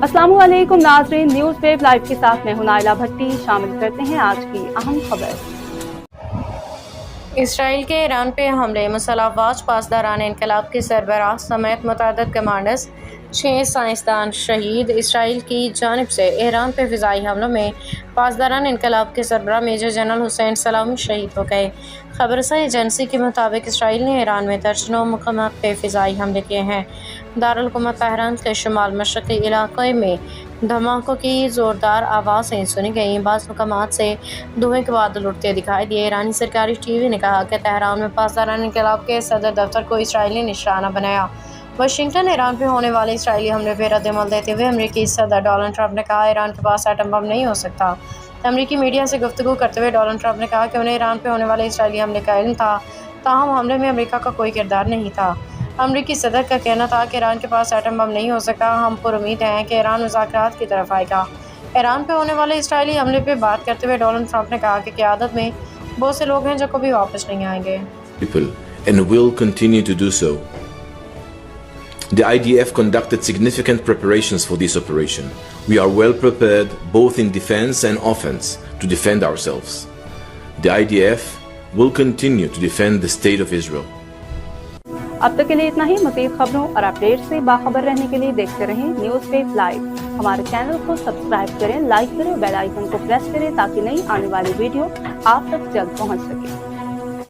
अस्सलाम वालेकुम नाज़रीन, न्यूज़ वेब लाइव के साथ मैं हूं नाइला भट्टी। शामिल करते हैं आज की अहम खबर। इसराइल के ईरान पे हमले, मसलावाज पासदारान इनकलाब के सरबराह समेत मुतअद्दिद कमांडर्स, 6 साइंसदान शहीद। इसराइल की जानिब से ईरान पे फ़िज़ाई हमलों में पासदारान इनकलाब के सरबराह मेजर जनरल हुसैन सलामी शहीद हो गए। खबरसां एजेंसी के मुताबिक इसराइल ने ईरान में दर्जनों मकामात पे फ़िज़ाई हमले किए हैं। दारुल हुकूमत तेहरान के शुमाल मशरक़ी इलाक़े में धमाकों की ज़ोरदार आवाज़ें सुनी गईं। बाज़ मकामात से धुएँ के बादल उठते दिखाई दिए। ईरानी सरकारी टीवी ने कहा कि तेहरान में पासदारान इनकलाब के सदर दफ्तर को इसराइली निशाना बनाया। वाशिंगटन ईरान पे होने वाले इसराइली हमले पे रद्द-ए-अमल देते हुए अमेरिकी सदर डोनाल्ड ट्रंप ने कहा, ईरान के पास एटम बम नहीं हो सकता। अमेरिकी मीडिया से गुफ्तगू करते हुए डोनाल्ड ट्रंप ने कहा कि उन्हें ईरान पे होने वाले इसराइली हमले का इल्म था, ताहम हमले में अमेरिका का कोई किरदार नहीं था। अमेरिकी सदर का कहना था कि ईरान के पास एटम बम नहीं हो सकता। हम पुरुम्मीद हैं कि ईरान मुज़ाकरात की तरफ आएगा। ईरान पे होने वाले इसराइली हमले पे बात करते हुए डोनाल्ड ट्रंप ने कहा कि क़यादत में बहुत से लोग हैं जो कभी वापस नहीं आएंगे। People and will continue to do so. The IDF conducted significant preparations for this operation. We are well prepared both in defense and offense to defend ourselves. The IDF will continue to defend the state of Israel. अब तक के लिए इतना ही। मज़ीद खबरों और update से बाखबर रहने के लिए देखते रहें न्यूज़ वेब लाइव। हमारे चैनल को सब्सक्राइब करें, लाइक करें, बेल आइकन को प्रेस करें ताकि नई आने वाली वीडियो आप तक जल्द पहुंच सके।